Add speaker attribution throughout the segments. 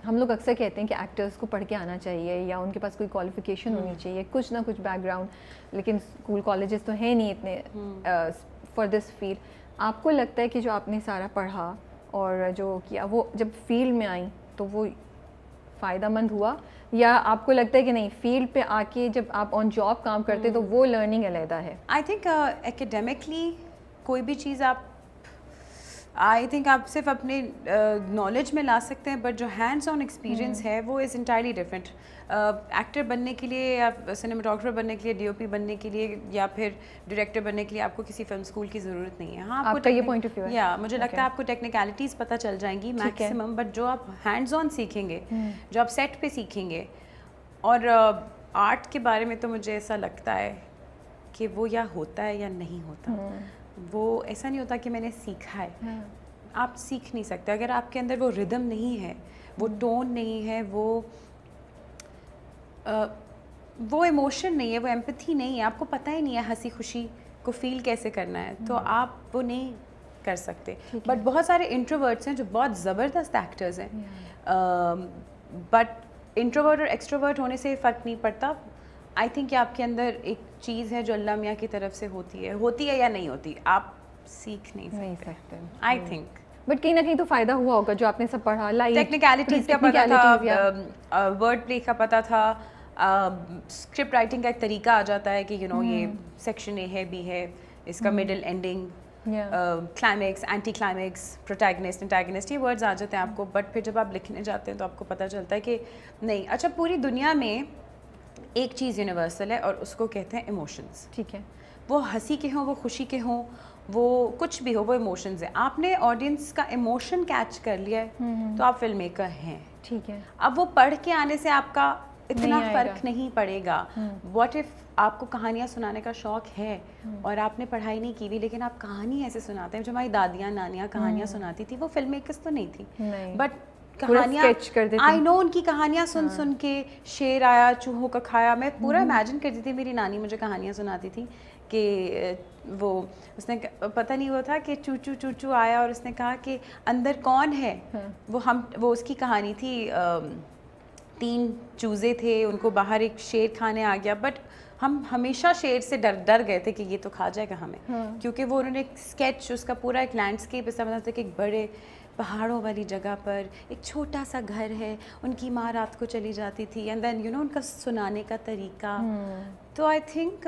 Speaker 1: ہم لوگ اکثر کہتے ہیں کہ ایکٹرس کو پڑھ کے آنا چاہیے یا ان کے پاس کوئی کوالیفیکیشن ہونی چاہیے, کچھ نہ کچھ بیک گراؤنڈ, لیکن اسکول کالجز تو ہیں نہیں اتنے فار دس فیلڈ. آپ کو لگتا ہے کہ جو آپ نے سارا پڑھا اور جو کیا وہ جب فیلڈ میں آئیں تو وہ فائدہ مند ہوا, یا آپ کو لگتا ہے کہ نہیں فیلڈ پہ آ کے جب آپ آن جاب کام کرتے تو وہ لرننگ علیحدہ ہے؟
Speaker 2: آئی تھنک ایکیڈیمکلی کوئی بھی چیز آئی تھنک آپ صرف اپنے نالج میں لا سکتے ہیں, بٹ جو ہینڈس آن ایکسپیرینس ہے وہ از انٹائرلی ڈفرینٹ. ایکٹر بننے کے لیے یا سنیماٹوگرافر بننے کے لیے, ڈی او پی بننے کے لیے یا پھر ڈائریکٹر بننے کے لیے آپ کو کسی فلم اسکول کی ضرورت نہیں ہے. ہاں,
Speaker 1: آپ کا یہ پوائنٹ آف ویو ہے.
Speaker 2: یا مجھے لگتا ہے آپ کو ٹیکنیکلٹیز پتہ چل جائیں گی میکسیمم, بٹ جو آپ ہینڈز آن سیکھیں گے, جو آپ سیٹ پہ سیکھیں گے, اور آرٹ کے بارے میں تو مجھے ایسا لگتا ہے کہ وہ یا ہوتا ہے یا نہیں ہوتا. وہ ایسا نہیں ہوتا کہ میں نے سیکھا ہے, آپ سیکھ نہیں سکتے اگر آپ کے اندر وہ ردم نہیں ہے, وہ ٹون نہیں ہے, وہ ایموشن نہیں ہے, وہ ایمپتھی نہیں ہے, آپ کو پتہ ہی نہیں ہے ہنسی خوشی کو فیل کیسے کرنا ہے, تو آپ وہ نہیں کر سکتے. بٹ بہت سارے انٹروورٹس ہیں جو بہت زبردست ایکٹرز ہیں, بٹ انٹروورٹ اور ایکسٹروورٹ ہونے سے فرق نہیں پڑتا. آئی تھنک کہ آپ کے اندر ایک چیز ہے جو اللہ میاں کی طرف سے ہوتی ہے یا نہیں ہوتی, آپ سیکھ نہیں سکتے. آئی تھنک
Speaker 1: بٹ کہیں نہ کہیں تو فائدہ ہوا ہوگا جو آپ نے سب پڑھا, لائک
Speaker 2: ٹیکنیکلٹیز کا پتہ تھا, ورڈ پلے کا پتہ تھا, اسکرپٹ رائٹنگ کا ایک طریقہ آ جاتا ہے کہ یو نو یہ سیکشن اے ہے, بی ہے, اس کا middle ending, climax, anti climax, protagonist, antagonist, یہ ورڈز آ جاتے ہیں آپ کو. بٹ پھر جب آپ لکھنے جاتے ہیں تو آپ کو پتہ چلتا ہے کہ نہیں, اچھا پوری دنیا میں ایک چیز یونیورسل ہے اور اس کو کہتے ہیں ایموشنز.
Speaker 1: ٹھیک ہے,
Speaker 2: وہ ہنسی کے ہوں, وہ خوشی کے ہوں, وہ کچھ بھی ہو, وہ ایموشنز ہیں. آپ نے آڈینس کا ایموشن کیچ کر لیا ہے تو آپ فلم میکر ہیں.
Speaker 1: ٹھیک ہے,
Speaker 2: اب وہ پڑھ کے آنے سے آپ کا اتنا فرق نہیں پڑے گا. واٹ اف آپ کو کہانیاں سنانے کا شوق ہے اور آپ نے پڑھائی نہیں کی ہوئی, لیکن آپ کہانی ایسے سناتے ہیں, جو ہماری دادیاں نانیاں کہانیاں سناتی تھی, وہ فلم میکرز تو نہیں تھی, بٹ کہانیاں آئی نو, ان کی کہانیاں سن کے شیر آیا چوہوں کا کھایا, میں پورا امیجن کرتی تھی. میری نانی مجھے کہانیاں سناتی تھی کہ وہ اس نے پتہ نہیں ہوا تھا کہ چوچو چوچو آیا اور اس نے کہا کہ اندر کون ہے, وہ اس کی کہانی تھی. 3 چوزے تھے, ان کو باہر ایک شیر کھانے آ گیا, بٹ ہم ہمیشہ شیر سے ڈر گئے تھے کہ یہ تو کھا جائے گا ہمیں, کیونکہ وہ انہوں نے ایک اسکیچ, اس کا پورا ایک لینڈسکیپ ایسا بنا تھا کہ ایک بڑے پہاڑوں والی جگہ پر ایک چھوٹا سا گھر ہے, ان کی ماں رات کو چلی جاتی تھی, اینڈ دین یو نو ان کا سنانے کا طریقہ. تو آئی تھنک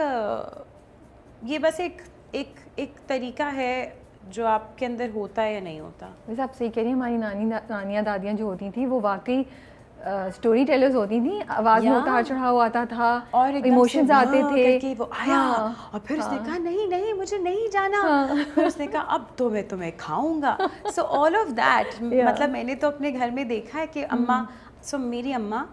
Speaker 2: یہ بس ایک طریقہ ہے جو آپ کے اندر ہوتا ہے یا نہیں ہوتا.
Speaker 1: ویسے آپ صحیح کہہ رہی ہیں, ہماری نانیاں دادیاں جو ہوتی تھیں وہ واقعی اسٹوری ٹیلرز ہوتی تھیں, آواز میں اتار چڑھاؤ آتا تھا اور ایموشنز آتے تھے
Speaker 2: کہ وہ آیا اور پھر اس نے کہا نہیں مجھے نہیں جانا, پھر اس نے کہا اب تو میں تمہیں کھاؤں گا. سو آل آف دیٹ, مطلب میں نے تو اپنے گھر میں دیکھا ہے کہ اماں, سو میری اماں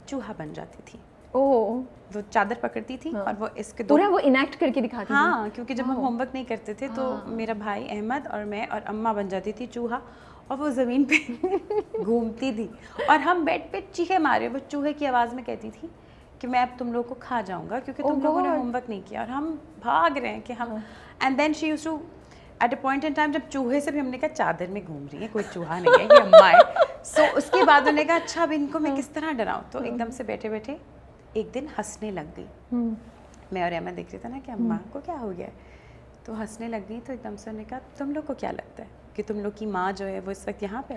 Speaker 2: چوہا بن جاتی تھی, وہ چادر پکڑتی تھی اور وہ اس کے
Speaker 1: پورا وہ انیکٹ کر کے دکھاتی تھی.
Speaker 2: ہاں, کیونکہ جب ہم ہوم ورک نہیں کرتے تھے تو میرا بھائی احمد اور میں اور اماں بن جاتی تھی چوہا, اور وہ زمین پہ گھومتی تھی اور ہم بیڈ پہ چیخے مارے, وہ چوہے کی آواز میں کہتی تھی کہ میں اب تم لوگوں کو کھا جاؤں گا کیونکہ تم لوگوں نے ہوم ورک نہیں کیا, اور ہم بھاگ رہے ہیں کہ ہم. And then she used to eat a point in time, جب چوہے سے بھی ہم نے کہا چادر میں گھوم رہی ہے, کوئی چوہا نہیں ہے, یہ اماں ہے. سو اس کے بعد انہوں نے کہا اچھا اب ان کو میں کس طرح ڈراؤں, تو ایک دم سے بیٹھے بیٹھے ایک دن ہنسنے لگ گئی. میں اور احمد دیکھ رہے تھے نا کہ اماں کو کیا ہو گیا ہے, تو ہنسنے لگ گئی. تو ایک دم سے انہوں نے کہا تم لوگ کو کیا لگتا ہے کہ تم لوگ کی ماں جو ہے وہ اس وقت یہاں پہ,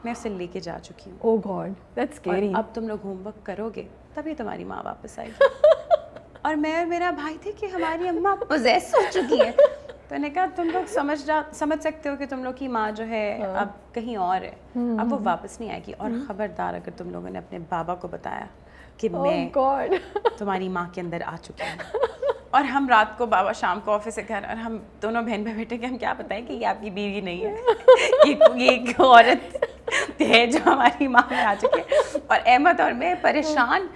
Speaker 2: میں اسے لے کے جا چکی ہوں.
Speaker 1: اوہ گاڈ دیٹس اسکیری.
Speaker 2: اب تم لوگ ہوم ورک کرو گے تبھی تمہاری ماں واپس آئے گی. اور میں اور میرا بھائی تھے کہ ہماری اماں پوزیس ہو چکی ہے. تو نے کہا تم لوگ سمجھ سکتے ہو کہ تم لوگ کی ماں جو ہے اب کہیں اور ہے, اب وہ واپس نہیں آئے گی, اور خبردار اگر تم لوگوں نے اپنے بابا کو بتایا کہ میں تمہاری ماں کے اندر آ چکی ہوں. اور ہم رات کو, بابا شام کو آفس سے گھر, اور ہم دونوں بہن بھائی بیٹھے کہ ہم کیا بتائیں کہ یہ آپ کی بیوی نہیں ہے, یہ ایک عورت ہے جو ہماری ماں میں آ چکی ہے. اور احمد اور میں پریشان.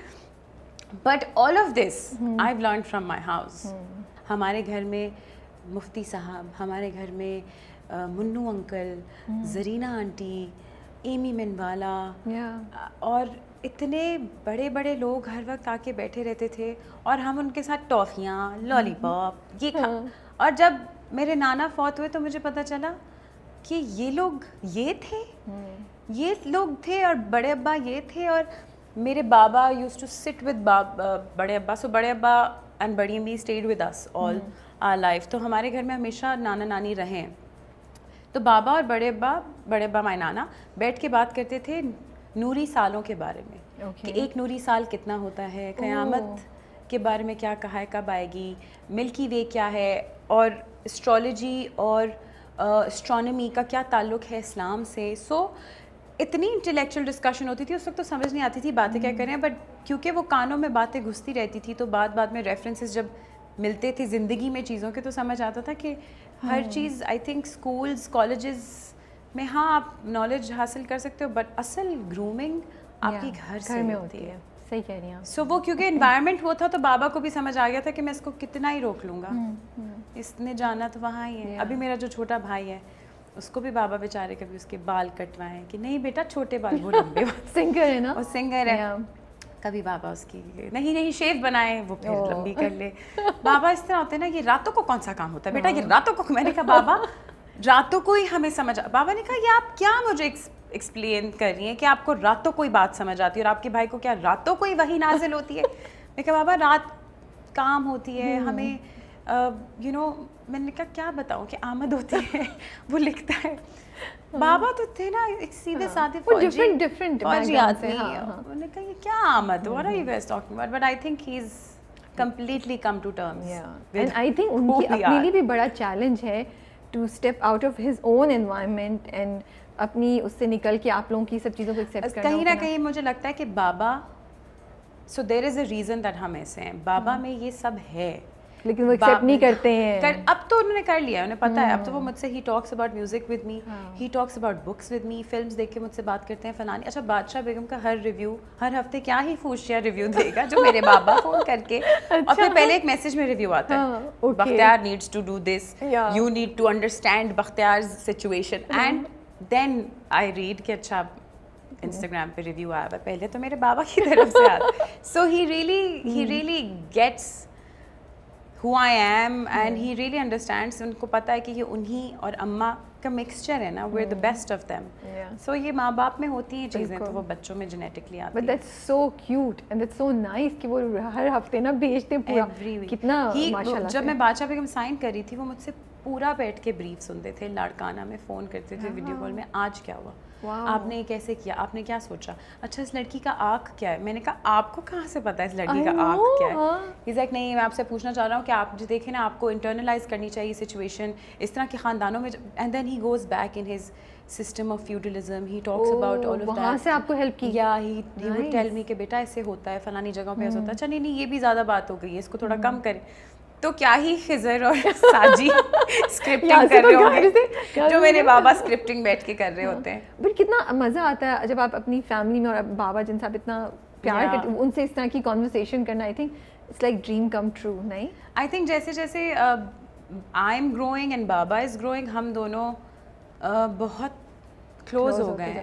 Speaker 2: But all of this I have learned from my house. ہمارے گھر میں مفتی صاحب, ہمارے گھر میں منو انکل, زرینہ آنٹی, ایمی منوالا, اور اتنے بڑے بڑے لوگ ہر وقت آ کے بیٹھے رہتے تھے, اور ہم ان کے ساتھ ٹافیاں, لالی پاپ یہ کھا. اور جب میرے نانا فوت ہوئے تو مجھے پتہ چلا کہ یہ لوگ یہ تھے, یہ لوگ تھے اور بڑے ابا یہ تھے. اور میرے بابا یوز ٹو سٹ ود بڑے ابا. سو بڑے ابا اینڈ بڑی امی stayed with us all our life. تو ہمارے گھر میں ہمیشہ نانا نانی رہے ہیں. تو بابا اور بڑے ابا مائی نانا بیٹھ کے بات کرتے تھے نوری سالوں کے بارے میں, کہ ایک نوری سال کتنا ہوتا ہے, قیامت کے بارے میں کیا کہا ہے, کب آئے گی, ملکی وے کیا ہے, اور اسٹرالوجی اور اسٹرانومی کا کیا تعلق ہے اسلام سے. سو اتنی انٹلیکچوئل ڈسکشن ہوتی تھی اس وقت, تو سمجھ نہیں آتی تھی باتیں کیا کریں, بٹ کیونکہ وہ کانوں میں باتیں گھستی رہتی تھی تو بعد میں ریفرنسز جب ملتے تھے زندگی میں چیزوں کے, تو سمجھ آتا تھا کہ ہر چیز آئی تھنک اسکولز کالجز میں ہاں آپ نالج حاصل کر سکتے ہو, بٹ اصل گرومنگ آپ کی گھر سے ہوتی ہے.
Speaker 1: صحیح کہہ رہی ہیں.
Speaker 2: سو وہ کیونکہ انوائرمنٹ وہ تھا تو بابا کو بھی سمجھ آ گیا تھا کہ میں اس کو کتنا ہی روک لوں گا, اس نے جانا تو وہاں ہی ہے. ابھی میرا جو چھوٹا بھائی ہے اس کو بھی بابا بیچارے کبھی اس کے بال کٹوائیں کہ نہیں بیٹا چھوٹے بال, وہ لمبے
Speaker 1: سنگر ہے نا,
Speaker 2: وہ سنگر ہے. کبھی بابا اس کی نہیں شیو بنائے وہ پھر لمبی کر لے. بابا اس طرح ہوتے ہیں نا, یہ راتوں کو کون سا کام ہوتا ہے بیٹا, یہ راتوں کو. میں نے کہا بابا راتوں کو ہی ہمیں سمجھ. بابا نے کہا یہ آپ کیا مجھے ایکسپلین کر رہی ہیں کہ آپ کو راتوں کو ہی بات سمجھ آتی ہے, اور آپ کے بھائی کو کیا راتوں کو ہی وہی نازل ہوتی ہے. میں کہا بابا رات کام ہوتی ہے ہمیں, یو نو. میں نے کہا کیا بتاؤں کہ آمد ہوتی ہے, وہ لکھتا ہے. بابا تو تھے نا ایک سیدھے سادھے
Speaker 1: ڈفرنٹ
Speaker 2: فوجی آدمی. انہوں نے کہا یہ کیا آمد, what are you guys talking about? But I think he's completely come to terms.
Speaker 1: And I think ان کی اپنے لیے بھی بڑا چیلنج ہے to step out of his own environment and اپنی اس سے نکل کے آپ لوگوں کی سب چیزوں کو ایکسیپٹ کرنا.
Speaker 2: کہیں نہ کہیں مجھے لگتا ہے کہ بابا, so there is a reason that ہم ایسے ہیں. بابا میں یہ سب ہے
Speaker 1: لیکن وہ ایکسیپٹ نہیں کرتے ہیں.
Speaker 2: اب تو انہوں نے کر لیا, انہیں پتہ ہے. اب تو وہ مجھ سے ہی talks about music with me, he talks about books with me, films دیکھ کے مجھ سے بات کرتے ہیں فلانی. اچھا بادشاہ بیگم کا ہر ریویو ہر ہفتے کیا ہی فوشیا ریویو دے گا جو میرے بابا فون کر کے, اور پھر پہلے ایک میسج میں ریویو آتا ہے, Bakhtiyar needs to do this, you need to understand Bakhtiyar's situation. And then I read کہ اچھا انسٹاگرام پہ ریویو آیا ہوا, پہلے تو میرے بابا کی طرف سے آتا. So he really gets who I am and he really understands. ان کو پتہ ہے کہ یہ انہی اور اماں کا مکسچر ہے نا, we're the best of them. So یہ ماں باپ میں ہوتی ہیں چیزیں تو وہ بچوں میں جینیٹکلی آتی ہیں.
Speaker 1: But that's so cute and that's so nice کہ وہ ہر ہفتے نا بھیجتے ہیں پورا, کتنا ماشاءاللہ.
Speaker 2: جب میں بادشاہ بیگم سائن کر رہی تھی وہ مجھ سے پورا بیٹھ کے بریف سنتے تھے, لاڑکانہ میں فون کرتے تھے ویڈیو کال میں, آج کیا ہوا, آپ نے کیسے کیا, آپ نے کیا سوچا, اچھا اس لڑکی کا آنکھ کیا ہے. میں نے کہا آپ کو کہاں سے پتا ہے اس لڑکی کا آنکھ کیا ہے. از لائک نہیں میں آپ سے پوچھنا چاہ رہا ہوں کہ آپ جو دیکھیں نا آپ کو انٹرنلائز کرنی چاہیے سچویشن اس طرح کے خاندانوں میں. And then he goes back in his system of feudalism, he talks about all of that.
Speaker 1: وہاں سے آپ کو ہیلپ کی.
Speaker 2: یا ہی وڈ ٹیل می کہ بیٹا ایسے ہوتا ہے فلانی جگہوں پہ ایسا ہوتا ہے. اچھا نہیں یہ بھی زیادہ بات ہو گئی ہے, اس کو تھوڑا کم کریں. تو کیا ہی خضر اور ساجی اسکرپٹنگ کر رہے ہوں گے جو میرے بابا اسکرپٹنگ بیٹھ کے کر رہے ہوتے ہیں.
Speaker 1: بٹ کتنا مزہ آتا ہے جب آپ اپنی فیملی میں اور بابا جن سے آپ اتنا پیار کرتے ان سے اس طرح کی کانورسیشن کرنا. I think it's like dream come true. نہیں
Speaker 2: آئی تھنک جیسے جیسے آئی ایم گروئنگ اینڈ بابا از گروئنگ, ہم دونوں بہت کلوز ہو گئے ہیں.